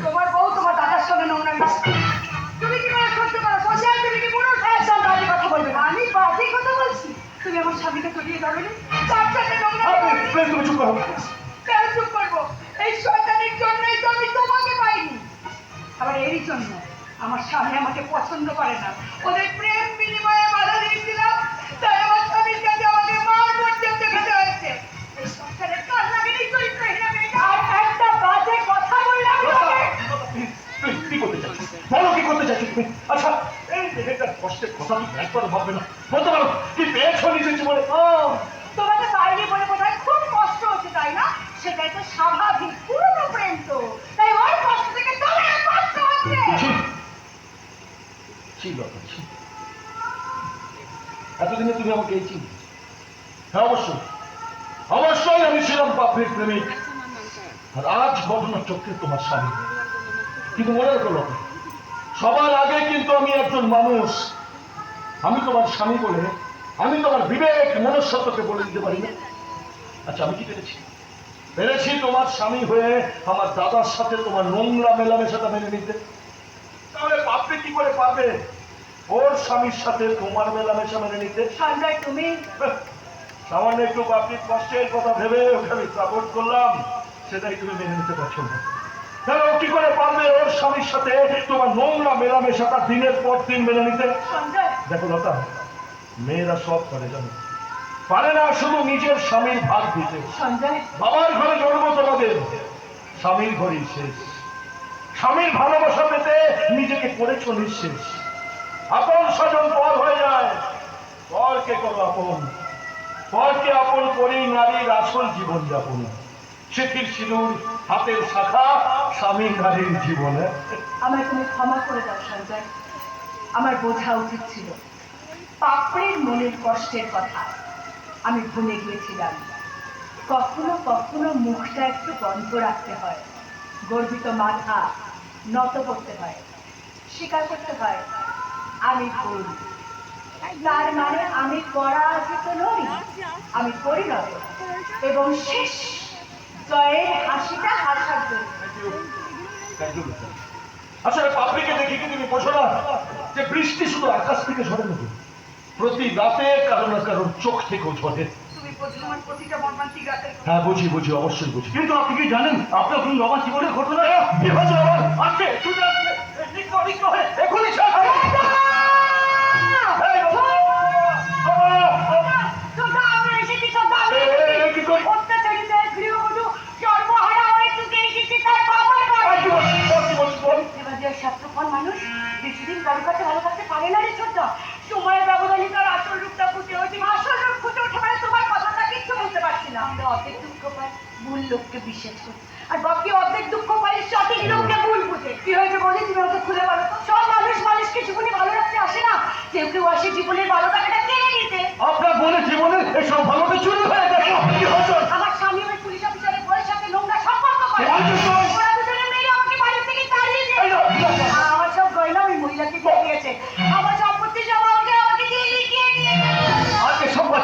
তোমার বউ তোমার দাদার সঙ্গে নোংরা তুমি কি করে সহ্য করো? সোশ্যাল তুমি কি পুরো একদম বাজে কথা বলবে না। আমি বাজে কথা বলছি? তুমি আমার স্বামীকে জড়িয়ে ধরবে না, তার সাথে নোংরা তুমি চুপ করো। কেন চুপ করবো? এই শয়তানের জন্যই তো আমি তোমাকে পাইনি। আবার এরই জন্য আমার স্বামী আমাকে পছন্দ করে না। ওদের প্রেম বিনিময়ে বাধা দিয়েছিলাম, তাই আমার স্বামীর কাছে আমাকে মার পর্যন্ত খেতে হয়েছে। এই সংসারের কাল লাগেনি চরিত্রহীন মেয়েটা। আর একটা বাজে কথা বললাম কি করতে চাচ্ছি? বলো কি করতে চাচ্ছি তুমি? আচ্ছা এই মেয়েটার কষ্টের কথা তুমি একবার ভাববে না? বলতে পারো কি পেয়েছো নিজের জীবনে? ও তোমাকে পাইনি বলে বোধহয় খুব কষ্ট হচ্ছে, তাই না? সেটাই তো স্বাভাবিক, পুরনো প্রেম তো, তাই ওই কষ্ট থেকে তোমার কষ্ট হচ্ছে। এতদিনে তুমি আমাকে এই চিনি? হ্যাঁ অবশ্যই, অবশ্যই আমি ছিলাম পাপড়ির প্রেমিক, আর আজ ঘটনার চক্রে তোমার স্বামী। কিন্তু মনে রেখো লোক, সবার আগে কিন্তু আমি একজন মানুষ। আমি তোমার স্বামী বলে আমি তোমার বিবেক মনুষ্যত্বকে বলে দিতে পারি না। আচ্ছা আমি কি পেরেছি তোমার স্বামী হয়ে আমার দাদার সাথে তোমার নোংরা মেলামেশাটা মেনে নিতে? তাহলে পাপড়ি কি করে পারবে ওর স্বামীর সাথে তোমার মেলামেশা মেনে নিতে? সঞ্জয় তুমি সামান্য একটু পাপড়ির কষ্টের কথা ভেবে ওকে আমি সাপোর্ট করলাম, সেটাই তুমি মেনে নিতে পারছো না। তাহলে ও কি করে পারবে ওর স্বামীর সাথে তোমার নোংরা মেলামেশাটা দিনের পর দিন মেনে নিতে? দেখো লতা, মেয়েরা সব করে জানো, পারে না শুধু নিজের স্বামীর ভাগ দিতে। বাবার ঘরে জন্ম তোমাদের, স্বামীর ঘরেই শেষ। স্বামীর ভালোবাসা পেতে নিজেকে করেছ নিঃশেষ। আপন স্বজন পর হয়ে যায়, পরকে করো আপন। পরকে আপন করেই নারীর আসল জীবন যাপন। সিঁথির সিঁদুর হাতের শাখা, স্বামী নারীর জীবনে। আমায় তুমি ক্ষমা করে দাও সঞ্জয়, আমার বোঝা উচিত ছিল। পাপড়ির মনের কষ্টের কথা আমি ভুলে গিয়েছিলাম। কখনো কখনো মুখটা একটু বন্ধ রাখতে হয়, গর্বিত মাথা নত করতে হয়, স্বীকার করতে হয় আমি ভুল। তার মানে আমি পরাজিত নই, আমি পরিণত, এবং শেষ জয়ের হাসিটা হাসার জন্য। আসলে পাপড়িকে দেখে কি তুমি বোঝো না যে বৃষ্টি শুধু আকাশ থেকে ঝরে না, প্রতি রাতে কারো না কারোর চোখ থেকেও ঝরে। হ্যাঁ বুঝি বুঝি, অবশ্যই বুঝি। কিন্তু আপনি কি জানেন আপনার কোন বাবা জীবনের ঘটনা আসছে এখনই মানুষ বেশিদিন কারো কাছে ভালো থাকতে পারে না রে ছোট্ট। সময়ের ব্যবধানে তার আসল রূপটা ফুটে ওঠে। আসল রূপ ফুটে ওঠে মানে তোমার কথাটা কিচ্ছু বলতে পারছি না। আমরা অর্ধেক দুঃখ পাই ভুল লোককে বিশ্বাস করি, আর বাকি অর্ধেক দুঃখ